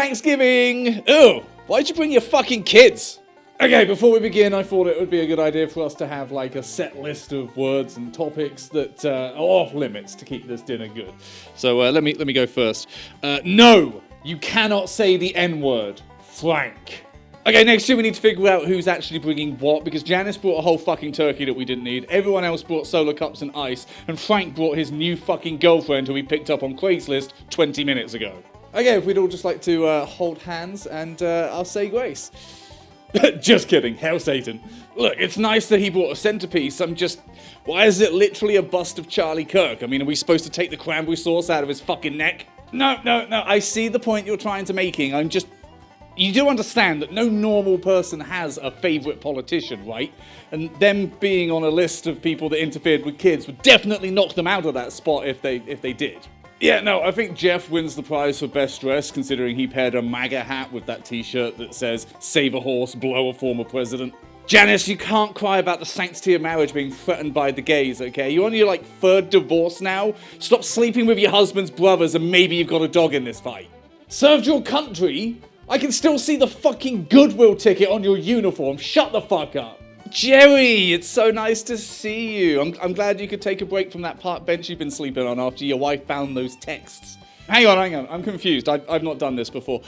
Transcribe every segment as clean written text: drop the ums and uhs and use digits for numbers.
Thanksgiving! Ew, why'd you bring your fucking kids? Okay, before we begin, I thought it would be a good idea for us to have like a set list of words and topics that are off limits to keep this dinner good. So let me go first. No, you cannot say the N-word. Frank. Okay, next year we need to figure out who's actually bringing what, because Janice brought a whole fucking turkey that we didn't need, everyone else brought solar cups and ice, and Frank brought his new fucking girlfriend who we picked up on Craigslist 20 minutes ago. Okay, if we'd all just like to hold hands and I'll say grace. Just kidding, hail Satan. Look, it's nice that he brought a centerpiece, why is it literally a bust of Charlie Kirk? I mean, are we supposed to take the cranberry sauce out of his fucking neck? No, I see the point you're trying to making, you do understand that no normal person has a favourite politician, right? And them being on a list of people that interfered with kids would definitely knock them out of that spot if they did. Yeah, no, I think Jeff wins the prize for best dress, considering he paired a MAGA hat with that t-shirt that says, "Save a horse, blow a former president." Janice, you can't cry about the sanctity of marriage being threatened by the gays, okay? You're on your, third divorce now. Stop sleeping with your husband's brothers and maybe you've got a dog in this fight. Served your country? I can still see the fucking Goodwill ticket on your uniform. Shut the fuck up. Jerry, it's so nice to see you. I'm glad you could take a break from that park bench you've been sleeping on after your wife found those texts. Hang on. I'm confused. I've not done this before.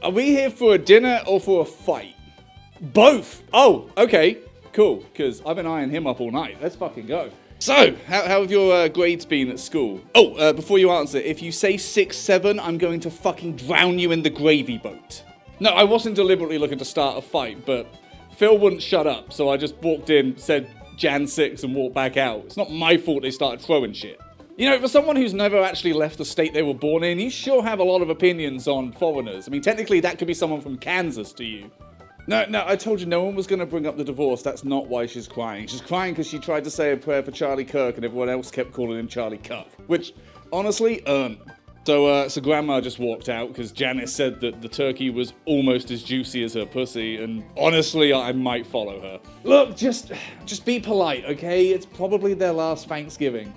Are we here for a dinner or for a fight? Both. Oh, okay. Cool. Because I've been eyeing him up all night. Let's fucking go. So, how have your grades been at school? Oh, before you answer, if you say 6-7, I'm going to fucking drown you in the gravy boat. No, I wasn't deliberately looking to start a fight, but Phil wouldn't shut up, so I just walked in, said Jan 6 and walked back out. It's not my fault they started throwing shit. You know, for someone who's never actually left the state they were born in, you sure have a lot of opinions on foreigners. I mean, technically that could be someone from Kansas to you. No, I told you no one was going to bring up the divorce. That's not why she's crying. She's crying because she tried to say a prayer for Charlie Kirk and everyone else kept calling him Charlie Cuck. Which, honestly, So Grandma just walked out because Janice said that the turkey was almost as juicy as her pussy, and honestly, I might follow her. Look, just be polite, okay? It's probably their last Thanksgiving.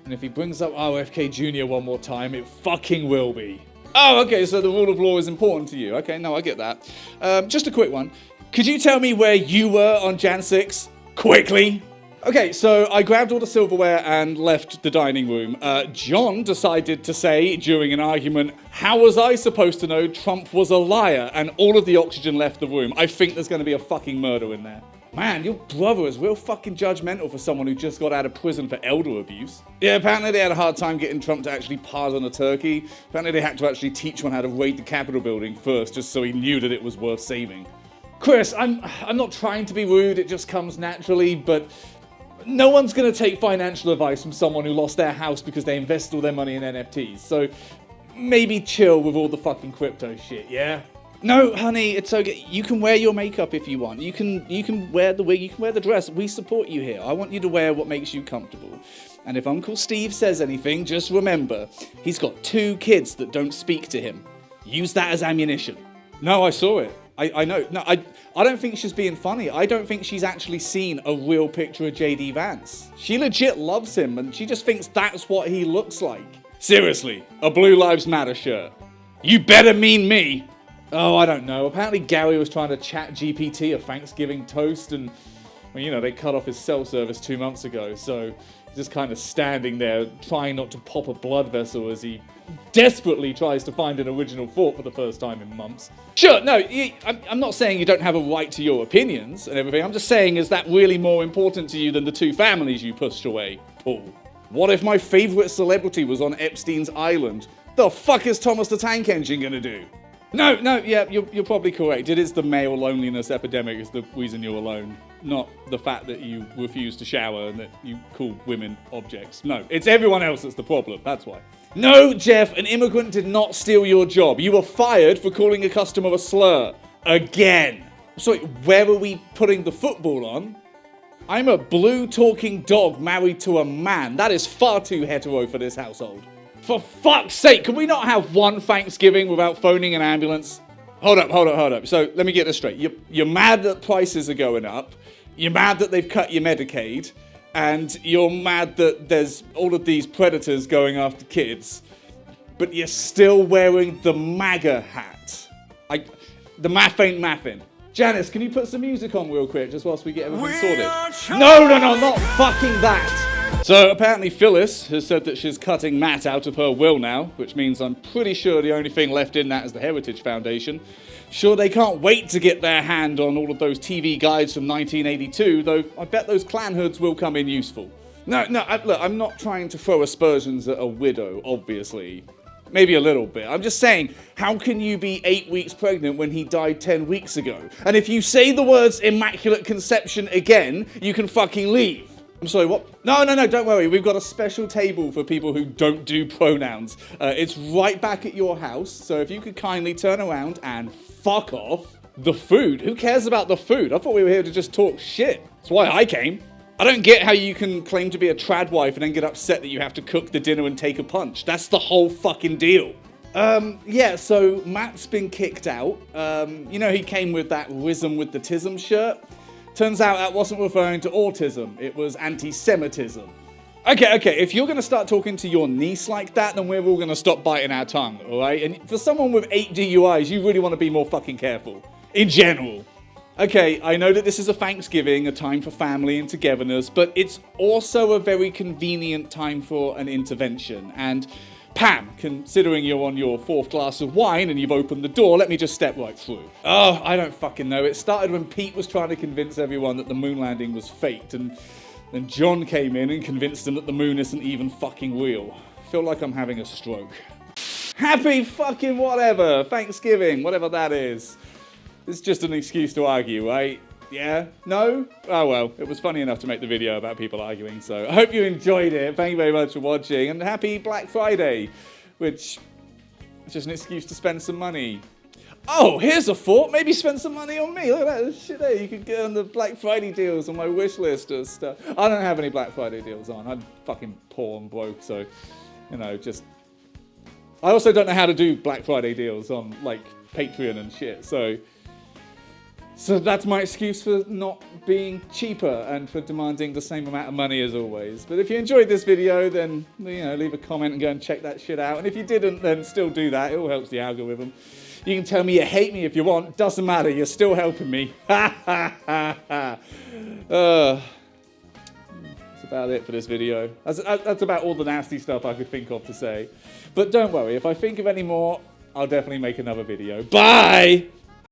And if he brings up RFK Jr. one more time, it fucking will be. Oh, okay, so the rule of law is important to you. Okay, no, I get that. Just a quick one. Could you tell me where you were on Jan 6? Quickly. Okay, so I grabbed all the silverware and left the dining room. John decided to say, during an argument, how was I supposed to know Trump was a liar? And all of the oxygen left the room. I think there's going to be a fucking murder in there. Man, your brother is real fucking judgmental for someone who just got out of prison for elder abuse. Yeah, apparently they had a hard time getting Trump to actually pardon a turkey. Apparently they had to actually teach one how to raid the Capitol building first, just so he knew that it was worth saving. Chris, I'm not trying to be rude, it just comes naturally, but no one's going to take financial advice from someone who lost their house because they invested all their money in NFTs. So maybe chill with all the fucking crypto shit, yeah? No, honey, it's okay. You can wear your makeup if you want. You can wear the wig, you can wear the dress. We support you here. I want you to wear what makes you comfortable. And if Uncle Steve says anything, just remember, he's got 2 kids that don't speak to him. Use that as ammunition. No, I saw it. I know. No, I don't think she's being funny. I don't think she's actually seen a real picture of J.D. Vance. She legit loves him, and she just thinks that's what he looks like. Seriously, a Blue Lives Matter shirt. You better mean me. Oh, I don't know. Apparently Gary was trying to chat GPT a Thanksgiving toast, and, well, you know, they cut off his cell service 2 months ago, so he's just kind of standing there trying not to pop a blood vessel as he desperately tries to find an original thought for the first time in months. Sure, no, I'm not saying you don't have a right to your opinions and everything. I'm just saying, is that really more important to you than the 2 families you pushed away, Paul? What if my favourite celebrity was on Epstein's island? The fuck is Thomas the Tank Engine gonna do? No, yeah, you're probably correct. It is the male loneliness epidemic is the reason you're alone, not the fact that you refuse to shower and that you call women objects. No, it's everyone else that's the problem, that's why. No, Jeff, an immigrant did not steal your job. You were fired for calling a customer a slur. Again. Sorry, where are we putting the football on? I'm a blue talking dog married to a man. That is far too hetero for this household. For fuck's sake, can we not have one Thanksgiving without phoning an ambulance? Hold up. So let me get this straight. You're mad that prices are going up. You're mad that they've cut your Medicaid. And you're mad that there's all of these predators going after kids. But you're still wearing the MAGA hat. The math ain't mathin'. Janice, can you put some music on real quick, just whilst we get everything sorted? No, not fucking that! So apparently Phyllis has said that she's cutting Matt out of her will now, which means I'm pretty sure the only thing left in that is the Heritage Foundation. Sure, they can't wait to get their hand on all of those TV guides from 1982, though I bet those clan hoods will come in useful. No, look, I'm not trying to throw aspersions at a widow, obviously. Maybe a little bit. I'm just saying, how can you be 8 weeks pregnant when he died 10 weeks ago? And if you say the words immaculate conception again, you can fucking leave. I'm sorry, what? No, don't worry. We've got a special table for people who don't do pronouns. It's right back at your house, so if you could kindly turn around and fuck off. The food? Who cares about the food? I thought we were here to just talk shit. That's why I came. I don't get how you can claim to be a trad wife and then get upset that you have to cook the dinner and take a punch. That's the whole fucking deal. Yeah, so Matt's been kicked out. You know, he came with that Wisdom with the Tism shirt. Turns out that wasn't referring to autism. It was anti-Semitism. Okay, if you're going to start talking to your niece like that, then we're all going to stop biting our tongue, alright? And for someone with 8 DUIs, you really want to be more fucking careful. In general. Okay, I know that this is a Thanksgiving, a time for family and togetherness, but it's also a very convenient time for an intervention. And Pam, considering you're on your 4th glass of wine and you've opened the door, let me just step right through. Oh, I don't fucking know. It started when Pete was trying to convince everyone that the moon landing was faked, and then John came in and convinced them that the moon isn't even fucking real. I feel like I'm having a stroke. Happy fucking whatever, Thanksgiving, whatever that is. It's just an excuse to argue, right? Yeah? No? Oh well, it was funny enough to make the video about people arguing, so I hope you enjoyed it. Thank you very much for watching, and happy Black Friday, which is just an excuse to spend some money. Oh, here's a thought. Maybe spend some money on me. Look at that shit there. You could get on the Black Friday deals on my wish list or stuff. I don't have any Black Friday deals on. I'm fucking poor and broke, so, you know, just... I also don't know how to do Black Friday deals on, like, Patreon and shit, so that's my excuse for not being cheaper and for demanding the same amount of money as always. But if you enjoyed this video, then, you know, leave a comment and go and check that shit out. And if you didn't, then still do that. It all helps the algorithm. You can tell me you hate me if you want. Doesn't matter. You're still helping me. That's about it for this video. That's about all the nasty stuff I could think of to say. But don't worry. If I think of any more, I'll definitely make another video. Bye!